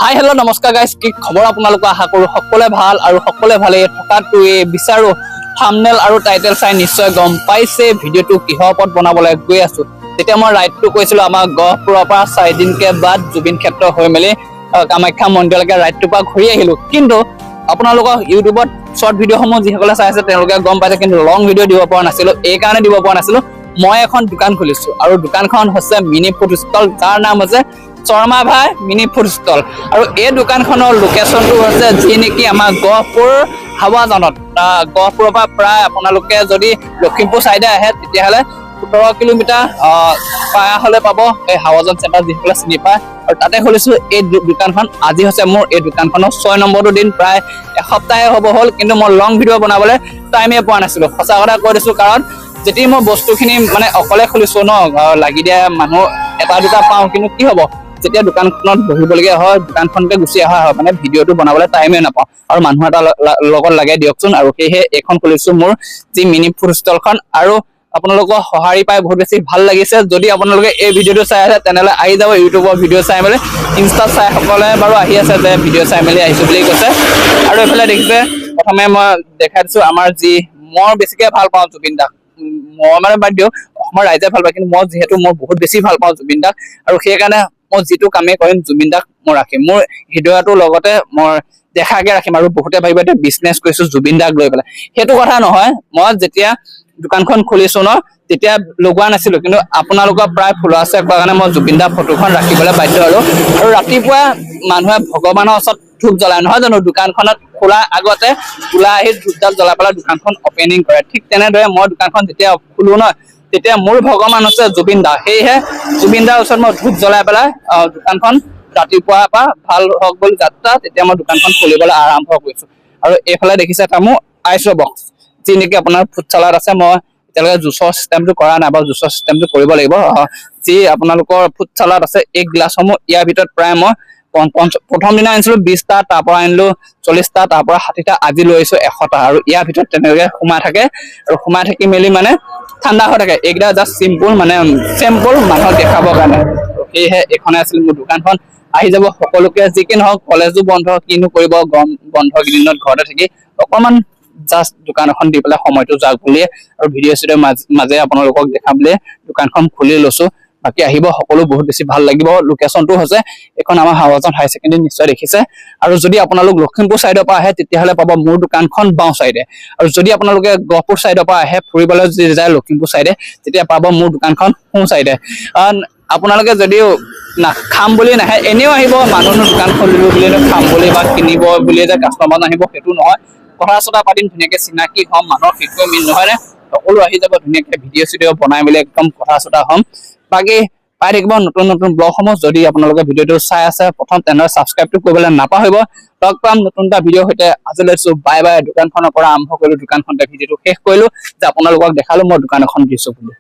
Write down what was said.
Hi hello' নমস্কাৰ guys, কি খবৰ আপোনালোকে? আশা কৰোঁ সকলোৱে ভাল আৰু সকলোৱে ভালেই থকাটোৱে বিচাৰোঁ। থাম্বনেইল আৰু টাইটেল চাই নিশ্চয় গম পাইছে ভিডিঅ'টো কিহৰ ওপৰত বনাবলৈ গৈ আছোঁ। তেতিয়া মই ৰাইডটো কৈছিলোঁ আমাৰ গহপুৰৰ পৰা 4 দিনকে বাদ জুবিন ক্ষেত্ৰ হৈ মেলি কামাখ্যা মন্দিৰলৈকে ৰাইডটোৰ পৰা ঘূৰি আহিলোঁ। কিন্তু আপোনালোকক ইউটিউবত শ্বৰ্ট ভিডিঅ'সমূহ যিসকলে চাই আছে তেওঁলোকে গম পাইছে, কিন্তু লং ভিডিঅ' দিব পৰা নাছিলোঁ। এইকাৰণে দিব পৰা নাছিলোঁ, মই এখন দোকান খুলিছোঁ আৰু দোকানখন হৈছে মিনি ফুড ষ্টল, যাৰ নাম হৈছে শৰ্মা ভাই মিনি ফুড ষ্টল। আৰু এই দোকানখনৰ লোকেশ্যনটো হৈছে যি নেকি আমাৰ গহপুৰ হাৱাজানত। গহপুৰৰ পৰা প্ৰায় আপোনালোকে যদি লখিমপুৰ চাইডে আহে তেতিয়াহ'লে 17 কিলোমিটাৰ পাৰ হ'লে পাব এই হাৱাজান চেণ্টাৰ, যিসকলে চিনি পায়। আৰু তাতে খুলিছোঁ এই দোকানখন। আজি হৈছে মোৰ এই দোকানখনৰ 6 নম্বৰটো দিন, প্ৰায় এসপ্তাহে হ'ব হ'ল, কিন্তু মই লং ভিডিঅ' বনাবলৈ টাইমেই পোৱা নাছিলোঁ। সঁচা কথা কৈ দিছোঁ, কাৰণ যেতিয়া মই বস্তুখিনি মানে অকলে খুলিছোঁ ন, লাগি দিয়া মানুহ এটা দুটা পাওঁ, কিন্তু কি হ'ব যেতিয়া দোকানখনত বহিবলগীয়া হয়, দোকানখনতে গুচি অহা হয়, মানে ভিডিঅ'টো বনাবলৈ টাইমেই নাপাওঁ আৰু মানুহ এটা লগত লাগে দিয়কচোন। আৰু সেয়েহে এইখন খুলিছোঁ মোৰ যি মিনি ফুড ষ্টলখন। আৰু আপোনালোকৰ সঁহাৰি পাই বহুত বেছি ভাল লাগিছে। যদি আপোনালোকে এই ভিডিঅ'টো চাই আছে তেনেহ'লে আহি যাব ইউটিউবৰ ভিডিঅ' চাই মেলি। ইনষ্টাত চাই সকলে বাৰু আহি আছে যে ভিডিঅ' চাই মেলি আহিছোঁ বুলি কৈছে। আৰু এইফালে দেখিছে, প্ৰথমে মই দেখাই দিছোঁ আমাৰ যি মই বেছিকৈ ভাল পাওঁ জুবিন দাক। মই মানে বাদ দিওঁ, অসমৰ ৰাইজে ভাল পায়, কিন্তু মই যিহেতু মই বহুত বেছি ভাল পাওঁ জুবিন দাক, আৰু সেইকাৰণে মই যিটো কামেই কৰিম জুবিন দাক মই ৰাখিম। মোৰ হৃদয়টোৰ লগতে মই দেখাকে ৰাখিম। আৰু বহুতে ভাবিব এতিয়া বিজনেছ কৰিছোঁ জুবিন দাক লৈ পেলাই, সেইটো কথা নহয়। মই যেতিয়া দোকানখন খুলিছোঁ ন, তেতিয়া লগোৱা নাছিলোঁ, কিন্তু আপোনালোকৰ প্ৰায় ফলোৱাৰ্ছে কোৱা কাৰণে মই জুবিন দাৰ ফটোখন ৰাখিবলৈ বাধ্য হ'লোঁ। আৰু ৰাতিপুৱা মানুহে ভগৱানৰ ওচৰত ধূপ জ্বলায় নহয় জানো, দোকানখনত খোলাৰ আগতে ওলাই আহি ধূপডাল জ্বলাই পেলাই দোকানখন অপেনিং কৰে। ঠিক তেনেদৰে মই দোকানখন যেতিয়া খোলো ন, তেতিয়া মোৰ ভগৱান হৈছে জুবিন দা। সেয়েহে জুবিন দাৰ ওচৰত মই ধূপ জ্বলাই পেলাই দোকানখন ৰাতিপুৱাৰ পৰা ভাল হওক বুলি যাত্ৰা, তেতিয়া মই দোকানখন খুলিবলৈ আৰম্ভ কৰিছোঁ। আৰু এইফালে দেখিছে এটা মোৰ আইচৰ বক্স, যি নেকি আপোনাৰ ফুড চালাড আছে। মই এতিয়ালৈকে জুচৰ চিষ্টেমটো কৰা নাই, বাৰু জুচৰ চিষ্টেমটো কৰিব লাগিব। যি আপোনালোকৰ ফুড চালাড আছে এই গ্লাছসমূহ, ইয়াৰ ভিতৰত প্ৰায় মই প্ৰথম দিনা আনিছিলোঁ 20টা, তাৰ পৰা আনিলোঁ 40টা, তাৰ পৰা 60টা, আজি লৈ আহিছোঁ 100টা। আৰু ইয়াৰ ভিতৰত তেনেকৈ সোমাই থাকে, আৰু সোমাই থাকি মেলি মানে ঠাণ্ডা হৈ থাকে। এইকেইটা জাষ্ট চিম্পুল, মানে চেম্পল মানুহক দেখাবৰ কাৰণে। সেয়েহে এইখনে আছিল মোৰ দোকানখন। আহি যাব সকলোকে, যি কি নহওক কলেজো বন্ধ, কিনো কৰিব গৰম বন্ধ কেইদিনত ঘৰতে থাকি, অকণমান জাষ্ট দোকান এখন দি পেলাই সময়টো যাওক বুলিয়ে আৰু ভিডিঅ' চিডিঅ' মাজে আপোনালোকক দেখাম বুলিয়ে দোকানখন খুলি লৈছোঁ। বাকী আহিব সকলো, বহুত বেছি ভাল লাগিব। লোকেশ্যনটো হৈছে এইখন আমাৰ হাৱাজান হাই ছেকেণ্ডেৰী, নিশ্চয় দেখিছে। আৰু যদি আপোনালোক লখিমপুৰ চাইডৰ পৰা আহে তেতিয়াহ'লে পাব মোৰ দোকানখন বাওঁ চাইডে। আৰু যদি আপোনালোকে গহপুৰ চাইডৰ পৰা আহে ফুৰিবলৈ যদি যায় লখিমপুৰ চাইডে, তেতিয়া পাব মোৰ দোকানখন সোঁ চাইডে। আপোনালোকে যদিও খাম বুলি নাহে, এনেও আহিব, মানুহনো দোকান খুলিলোঁ বুলি খাম বুলি বা কিনিব বুলিয়ে যে কাষ্টমাৰ নাহিব সেইটো নহয়। কথা চথা পাতিম, ধুনীয়াকৈ চিনাকি হ'ম, মানুহৰ সেইটোৱে মেইন, নহয় নে? সকলো আহি যাব, ধুনীয়াকৈ ভিডিঅ' চিডিঅ' বনাই মেলি একদম কথা চথা হ'ম। বাকী পাই থাকিব নতুন নতুন ব্লগসমূহ। যদি আপোনালোকে ভিডিঅ'টো চাই আছে প্ৰথম, তেনেহ'লে ছাবস্ক্ৰাইবটো কৰিবলৈ নাপাহৰিব। লগ পাম নতুন এটা ভিডিঅ'ৰ সৈতে। আজি লৈছোঁ বাই বাই। দোকানখনৰ পৰা আৰম্ভ কৰিলোঁ, দোকানখনতে ভিডিঅ'টো শেষ কৰিলোঁ যে আপোনালোকক দেখালোঁ মই দোকান এখন দিছোঁ বুলি।